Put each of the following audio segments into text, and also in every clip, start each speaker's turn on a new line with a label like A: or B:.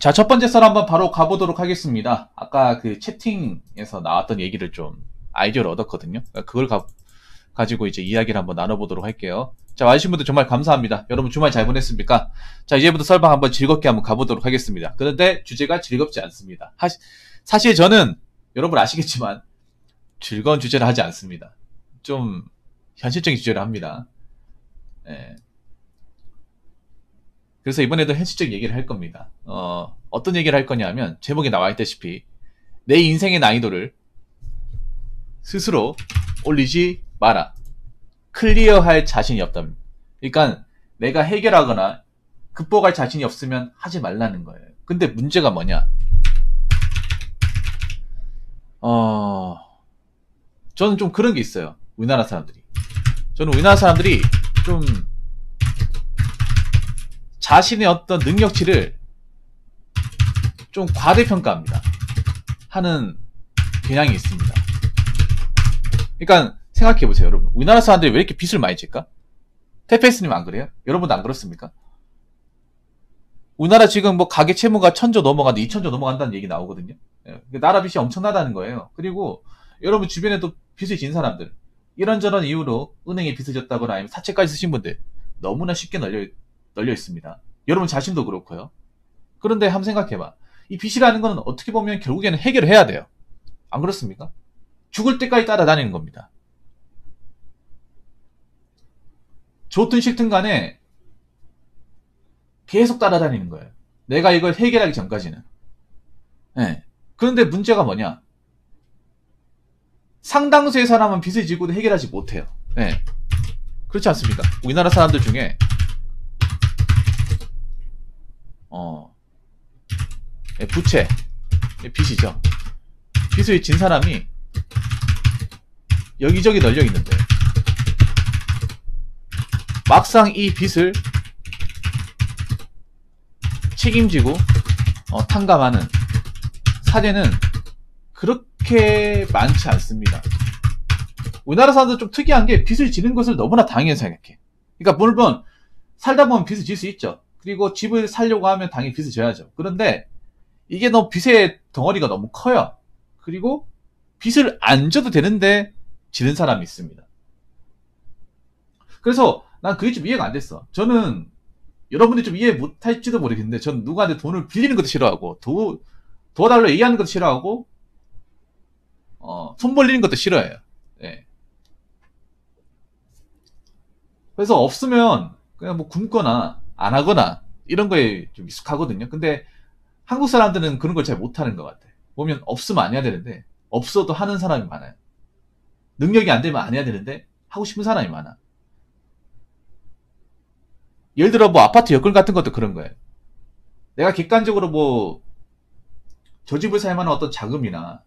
A: 자, 첫 번째 썰 한번 바로 가보도록 하겠습니다. 아까 그 채팅에서 나왔던 얘기를 좀 아이디어를 얻었거든요. 그걸 가지고 이제 이야기를 한번 나눠보도록 할게요. 자, 와주신 분들 정말 감사합니다. 여러분 주말 잘 보냈습니까? 자, 이제부터 썰방 한번 즐겁게 한번 가보도록 하겠습니다. 그런데 주제가 즐겁지 않습니다. 사실 저는 여러분 아시겠지만 즐거운 주제를 하지 않습니다. 좀 현실적인 주제를 합니다. 예. 그래서 이번에도 현실적 얘기를 할 겁니다. 어떤 얘기를 할 거냐면 제목에 나와 있다시피 내 인생의 난이도를 스스로 올리지 마라. 클리어할 자신이 없다면. 그러니까 내가 해결하거나 극복할 자신이 없으면 하지 말라는 거예요. 근데 문제가 뭐냐? 저는 좀 그런 게 있어요. 우리나라 사람들이. 저는 우리나라 사람들이 좀 자신의 어떤 능력치를 좀 과대평가합니다. 하는 경향이 있습니다. 그러니까 생각해보세요, 여러분. 우리나라 사람들이 왜 이렇게 빚을 많이 질까? 테페스님 안 그래요? 여러분도 안 그렇습니까? 우리나라 지금 뭐 가계 채무가 1000조 넘어간다, 2000조 넘어간다는 얘기 나오거든요. 나라 빚이 엄청나다는 거예요. 그리고 여러분 주변에도 빚을 진 사람들, 이런저런 이유로 은행에 빚을 졌다거나 아니면 사채까지 쓰신 분들 너무나 쉽게 널려 있습니다. 여러분 자신도 그렇고요. 그런데 한번 생각해봐. 이 빚이라는 거는 어떻게 보면 결국에는 해결을 해야 돼요. 안 그렇습니까? 죽을 때까지 따라다니는 겁니다. 좋든 싫든 간에 계속 따라다니는 거예요. 내가 이걸 해결하기 전까지는. 네. 그런데 문제가 뭐냐? 상당수의 사람은 빚을 지고도 해결하지 못해요. 네. 그렇지 않습니까? 우리나라 사람들 중에 부채, 빚이죠. 빚을 진 사람이 여기저기 널려 있는데 막상 이 빚을 책임지고 탕감하는 사례는 그렇게 많지 않습니다. 우리나라 사람들 좀 특이한 게 빚을 지는 것을 너무나 당연히 생각해. 그러니까 물론 살다 보면 빚을 질 수 있죠. 그리고 집을 살려고 하면 당연히 빚을 져야죠. 그런데 이게 너무 빚의 덩어리가 너무 커요. 그리고 빚을 안 져도 되는데 지는 사람이 있습니다. 그래서 난 그게 좀 이해가 안 됐어. 저는 여러분들이 좀 이해 못할지도 모르겠는데 저는 누구한테 돈을 빌리는 것도 싫어하고 도와달라고 얘기하는 것도 싫어하고 손 벌리는 것도 싫어해요. 네. 그래서 없으면 그냥 뭐 굶거나 안 하거나 이런 거에 좀 익숙하거든요. 근데 한국 사람들은 그런 걸 잘 못하는 것 같아. 보면 없으면 안 해야 되는데 없어도 하는 사람이 많아요. 능력이 안 되면 안 해야 되는데 하고 싶은 사람이 많아. 예를 들어 뭐 아파트 여건 같은 것도 그런 거예요. 내가 객관적으로 뭐 저 집을 살 만한 어떤 자금이나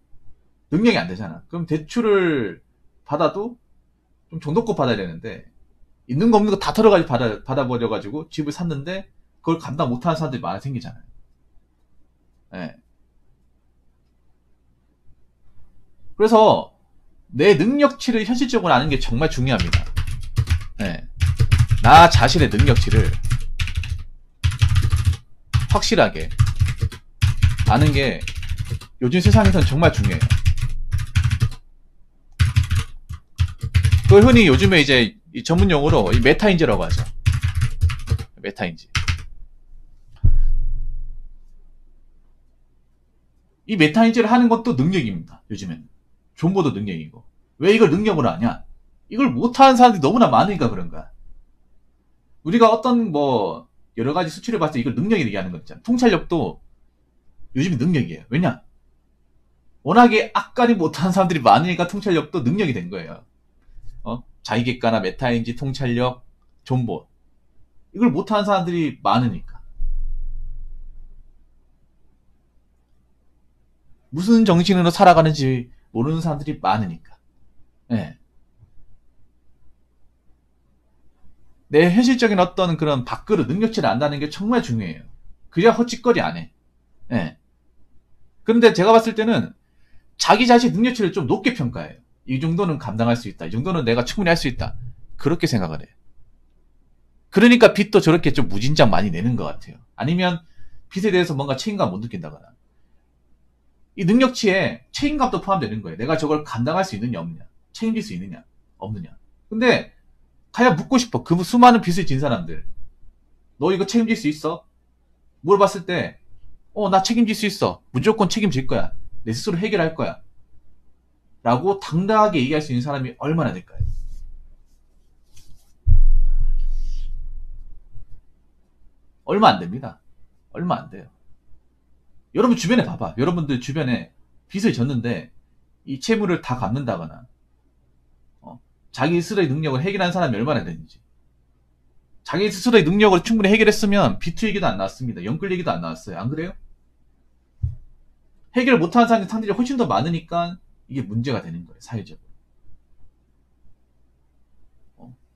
A: 능력이 안 되잖아. 그럼 대출을 받아도 좀 정도껏 받아야 되는데 있는 거 없는 거 다 털어가지고 받아버려가지고 집을 샀는데 그걸 감당 못하는 사람들이 많이 생기잖아요. 네. 그래서 내 능력치를 현실적으로 아는 게 정말 중요합니다. 네. 나 자신의 능력치를 확실하게 아는 게 요즘 세상에서는 정말 중요해요. 그걸 흔히 요즘에 이제 이 전문 용어로 이 메타인지라고 하죠. 메타인지. 이 메타인지를 하는 것도 능력입니다. 요즘에는. 존버도 능력이고. 왜 이걸 능력으로 하냐? 이걸 못하는 사람들이 너무나 많으니까 그런 거야. 우리가 어떤 뭐 여러 가지 수치를 봤을 때 이걸 능력이라고 얘기하는 거 있잖아. 통찰력도 요즘에 능력이에요. 왜냐? 워낙에 악관이 못하는 사람들이 많으니까 통찰력도 능력이 된 거예요. 자기객관화, 메타인지, 통찰력, 존버. 이걸 못하는 사람들이 많으니까. 무슨 정신으로 살아가는지 모르는 사람들이 많으니까. 네. 내 현실적인 어떤 그런 밥그릇, 능력치를 안다는 게 정말 중요해요. 그래야 헛짓거리 안 해. 네. 그런데 제가 봤을 때는 자기 자신 능력치를 좀 높게 평가해요. 이 정도는 감당할 수 있다. 이 정도는 내가 충분히 할 수 있다. 그렇게 생각을 해요. 그러니까 빚도 저렇게 좀 무진장 많이 내는 것 같아요. 아니면 빚에 대해서 뭔가 책임감 못 느낀다거나. 이 능력치에 책임감도 포함되는 거예요. 내가 저걸 감당할 수 있느냐 없느냐, 책임질 수 있느냐 없느냐. 근데 가야 묻고 싶어. 그 수많은 빚을 진 사람들, 너 이거 책임질 수 있어? 물어봤을 때 나 책임질 수 있어. 무조건 책임질 거야. 내 스스로 해결할 거야. 라고 당당하게 얘기할 수 있는 사람이 얼마나 될까요? 얼마 안 됩니다. 얼마 안 돼요. 여러분 주변에 봐봐. 여러분들 주변에 빚을 졌는데 이 채무를 다 갚는다거나 자기 스스로의 능력을 해결한 사람이 얼마나 되는지. 자기 스스로의 능력을 충분히 해결했으면 비투 얘기도 안 나왔습니다. 영끌 얘기도 안 나왔어요. 안 그래요? 해결 못하는 사람이 상대적으로 훨씬 더 많으니까 이게 문제가 되는 거예요. 사회적으로.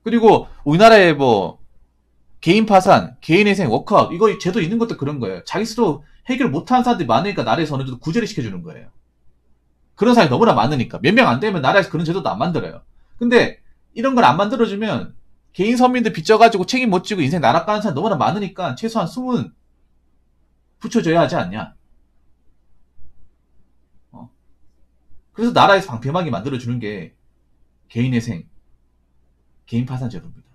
A: 그리고 우리나라에 뭐 개인 파산, 개인 회생, 워크아웃 이거 제도 있는 것도 그런 거예요. 자기 스스로 해결 못하는 사람들이 많으니까 나라에서 어느 정도 구제를 시켜주는 거예요. 그런 사람이 너무나 많으니까. 몇 명 안 되면 나라에서 그런 제도도 안 만들어요. 근데 이런 걸 안 만들어주면 개인 서민들 빚져가지고 책임 못 지고 인생 나락가는 사람 너무나 많으니까 최소한 숨은 붙여줘야 하지 않냐. 그래서 나라에서 방패막이 만들어주는 게 개인회생, 개인 파산 제도입니다.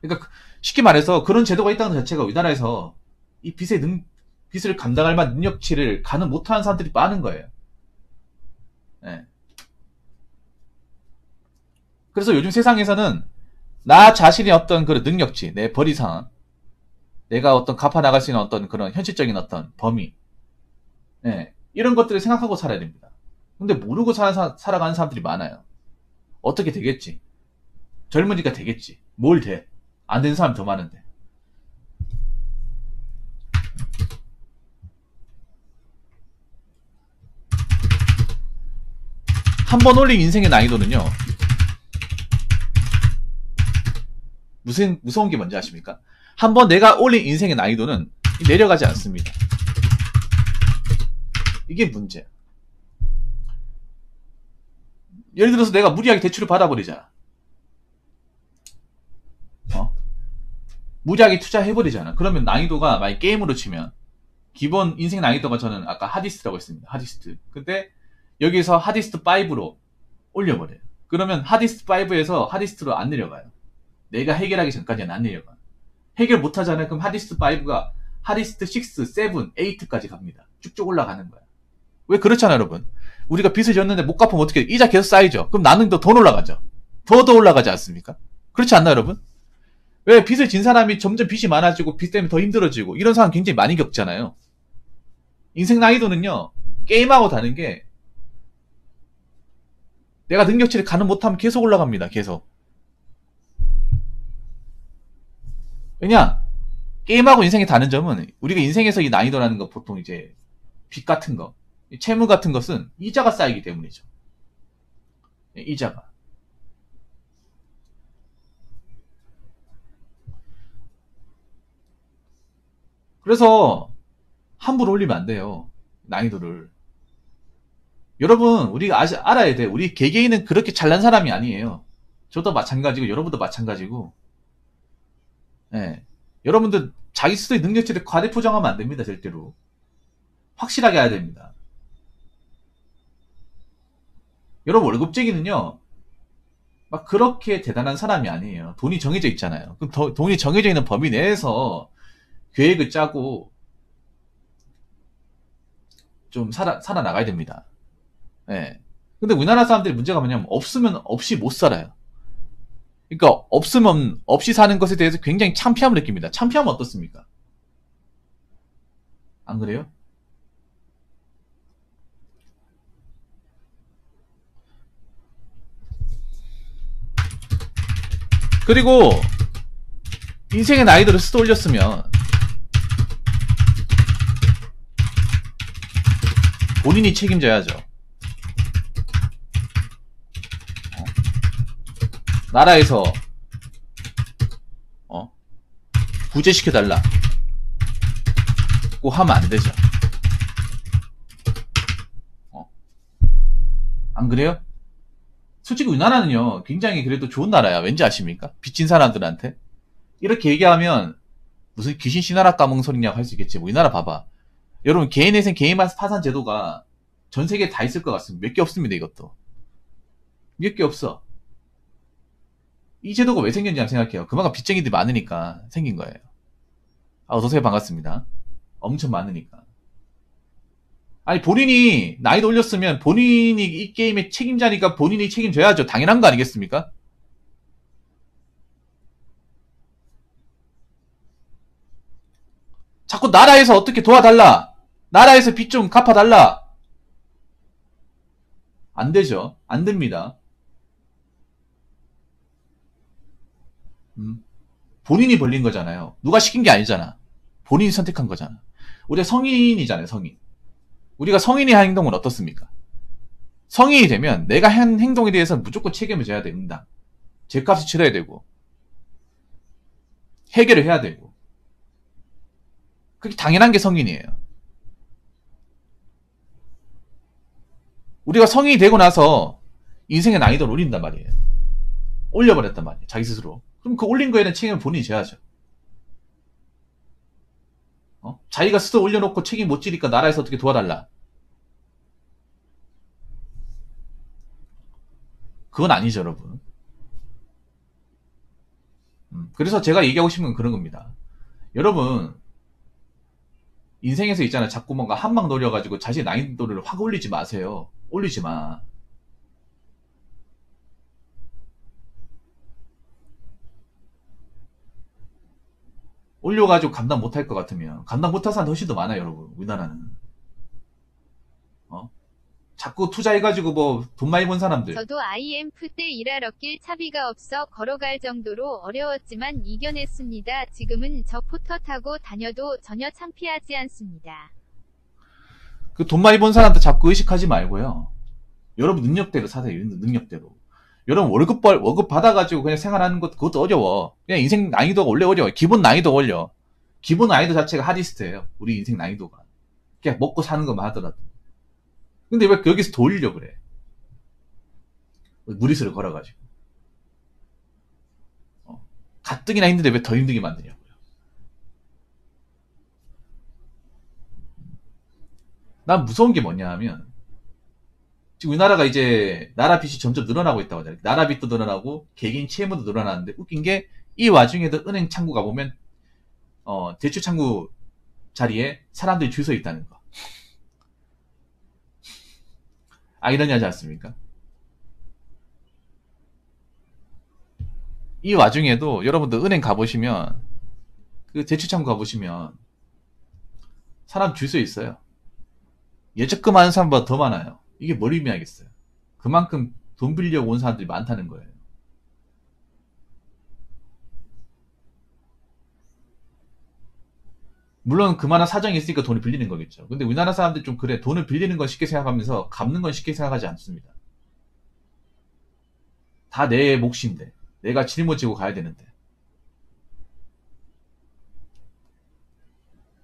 A: 그러니까 쉽게 말해서 그런 제도가 있다는 것 자체가 우리나라에서 이 빚을 감당할 만한 능력치를 가능 못하는 사람들이 많은 거예요. 네. 그래서 요즘 세상에서는 나 자신의 어떤 그런 능력치, 내 벌이 상황, 내가 어떤 갚아 나갈 수 있는 어떤 그런 현실적인 어떤 범위, 네. 이런 것들을 생각하고 살아야 됩니다. 근데 모르고 살아가는 사람들이 많아요. 어떻게 되겠지? 젊으니까 되겠지. 뭘 돼? 안 되는 사람이 더 많은데. 한 번 올린 인생의 난이도는요. 무서운 게 뭔지 아십니까? 한 번 내가 올린 인생의 난이도는 내려가지 않습니다. 이게 문제야. 예를 들어서 내가 무리하게 대출을 받아버리잖아. 무리하게 투자해버리잖아. 그러면 난이도가 만약 게임으로 치면 기본 인생 난이도가 저는 아까 하디스트라고 했습니다. 하디스트. 근데 여기서 하디스트 5로 올려버려요. 그러면 하디스트 5에서 하디스트로 안 내려가요. 내가 해결하기 전까지는 안 내려가. 해결 못하잖아요. 그럼 하디스트 5가 하디스트 6, 7, 8까지 갑니다. 쭉쭉 올라가는 거야. 왜 그렇잖아요, 여러분. 우리가 빚을 졌는데 못 갚으면 어떻게 돼? 이자 계속 쌓이죠. 그럼 나는 더 올라가죠. 더 올라가지 않습니까? 그렇지 않나요, 여러분? 왜 빚을 진 사람이 점점 빚이 많아지고 빚 때문에 더 힘들어지고 이런 상황 굉장히 많이 겪잖아요. 인생 난이도는요. 게임하고 다른 게 내가 능력치를 가능 못하면 계속 올라갑니다. 계속. 왜냐? 게임하고 인생이 다른 점은 우리가 인생에서 이 난이도라는 거 보통 이제 빚 같은 거, 채무 같은 것은 이자가 쌓이기 때문이죠. 이자가. 그래서 함부로 올리면 안 돼요. 난이도를. 여러분, 우리가 알아야 돼. 우리 개개인은 그렇게 잘난 사람이 아니에요. 저도 마찬가지고 여러분도 마찬가지고. 예. 여러분들 자기 스스로의 능력치를 과대포장하면 안 됩니다. 절대로. 확실하게 해야 됩니다. 여러분 월급쟁이는요. 막 그렇게 대단한 사람이 아니에요. 돈이 정해져 있잖아요. 그럼 돈이 정해져 있는 범위 내에서 계획을 짜고 좀 살아나가야 됩니다. 예. 근데 우리나라 사람들이 문제가 뭐냐면 없으면 없이 못 살아요. 그러니까 없으면 없이 사는 것에 대해서 굉장히 창피함을 느낍니다. 창피함은 어떻습니까? 안 그래요? 그리고 인생의 나이들을 스쳐 올렸으면 본인이 책임져야죠. 나라에서 구제시켜달라 고 하면 안 되죠. 안 그래요? 솔직히 우리나라는요 굉장히 그래도 좋은 나라야. 왠지 아십니까? 빚진 사람들한테 이렇게 얘기하면 무슨 귀신 신나라 까먹은 소리냐고 할 수 있겠지. 뭐 우리나라 봐봐. 여러분 개인회생 개인 파산 제도가 전 세계에 다 있을 것 같습니다. 몇 개 없습니다. 이것도 몇 개 없어. 이 제도가 왜 생겼는지 한번 생각해요. 그만큼 빚쟁이들이 많으니까 생긴 거예요. 어서오세요. 반갑습니다. 엄청 많으니까. 아니 본인이 나이도 올렸으면 본인이 이 게임의 책임자니까 본인이 책임져야죠. 당연한 거 아니겠습니까? 자꾸 나라에서 어떻게 도와달라. 나라에서 빚 좀 갚아달라. 안 되죠. 안 됩니다. 본인이 벌린 거잖아요. 누가 시킨 게 아니잖아. 본인이 선택한 거잖아. 우리가 성인이잖아요. 성인. 우리가 성인이 한 행동은 어떻습니까? 성인이 되면 내가 한 행동에 대해서 무조건 책임을 져야 돼. 응당. 죄값을 치러야 되고 해결을 해야 되고 그게 당연한 게 성인이에요. 우리가 성인이 되고 나서 인생의 난이도를 올린단 말이에요. 올려버렸단 말이에요. 자기 스스로. 그럼 그 올린 거에는 책임을 본인이 져야죠. 자기가 스스로 올려놓고 책임 못 지니까 나라에서 어떻게 도와달라. 그건 아니죠, 여러분. 그래서 제가 얘기하고 싶은 건 그런 겁니다. 여러분, 인생에서 있잖아요. 자꾸 뭔가 한방 노려가지고 자신의 난이도를 확 올리지 마세요. 올리지 마. 올려가지고 감당 못할 것 같으면 감당 못할 사람 훨씬 더 많아요, 여러분. 우리나라는. 자꾸 투자해가지고 뭐 돈 많이 번 사람들.
B: 저도 IMF 때 일하렀길 차비가 없어 걸어갈 정도로 어려웠지만 이겨냈습니다. 지금은 저 포터 타고 다녀도 전혀 창피하지 않습니다.
A: 그 돈 많이 번 사람한테 자꾸 의식하지 말고요. 여러분 능력대로 사세요. 능력대로. 여러분 월급 받아가지고 그냥 생활하는 것 그것도 어려워. 그냥 인생 난이도가 원래 어려워. 기본 난이도 올려. 기본 난이도 자체가 하디스트예요. 우리 인생 난이도가. 그냥 먹고 사는 것만 하더라도. 근데 왜 여기서 더 올리려고 그래? 무리수를 걸어가지고. 가뜩이나 힘든데 왜 더 힘들게 만드냐고요. 난 무서운 게 뭐냐 하면 지금 우리나라가 이제 나라 빚이 점점 늘어나고 있다고 하잖아요. 나라 빚도 늘어나고 개개인 채무도 늘어나는데 웃긴 게 이 와중에도 은행 창구 가보면 대출 창구 자리에 사람들이 줄 서 있다는 거. 아이러니하지 않습니까? 이 와중에도 여러분들 은행 가보시면 그 대출 창구 가보시면 사람 줄 서 있어요. 예적금 하는 사람보다 더 많아요. 이게 뭘 의미하겠어요? 그만큼 돈 빌려고 온 사람들이 많다는 거예요. 물론 그만한 사정이 있으니까 돈을 빌리는 거겠죠. 근데 우리나라 사람들이 좀 그래. 돈을 빌리는 건 쉽게 생각하면서 갚는 건 쉽게 생각하지 않습니다. 다 내 몫인데. 내가 짊어지고 가야 되는데.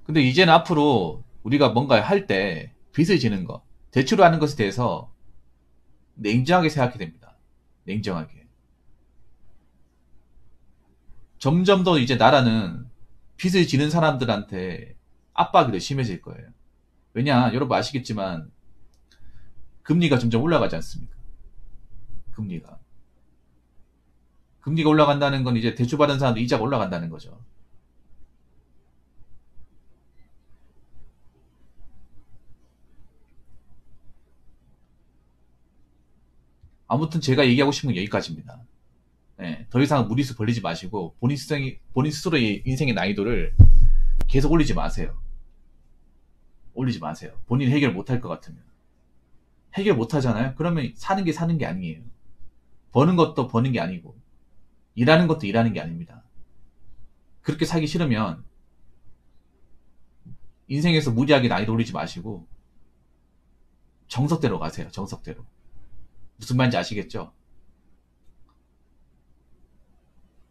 A: 근데 이제는 앞으로 우리가 뭔가 할 때 빚을 지는 거, 대출을 하는 것에 대해서 냉정하게 생각해야 됩니다. 냉정하게. 점점 더 이제 나라는 빚을 지는 사람들한테 압박이 더 심해질 거예요. 왜냐, 여러분 아시겠지만 금리가 점점 올라가지 않습니까? 금리가 올라간다는 건 이제 대출받은 사람도 이자가 올라간다는 거죠. 아무튼 제가 얘기하고 싶은 건 여기까지입니다. 네, 더 이상 무리수 벌리지 마시고 본인 스스로의 인생의 난이도를 계속 올리지 마세요. 올리지 마세요. 본인 해결 못할 것 같으면. 해결 못하잖아요? 그러면 사는 게 아니에요. 버는 것도 버는 게 아니고 일하는 것도 일하는 게 아닙니다. 그렇게 살기 싫으면 인생에서 무리하게 난이도 올리지 마시고 정석대로 가세요. 정석대로. 무슨 말인지 아시겠죠?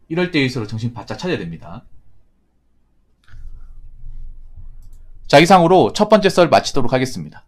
A: 이럴 때일수록 정신 바짝 차려야 됩니다. 자, 이상으로 첫 번째 썰 마치도록 하겠습니다.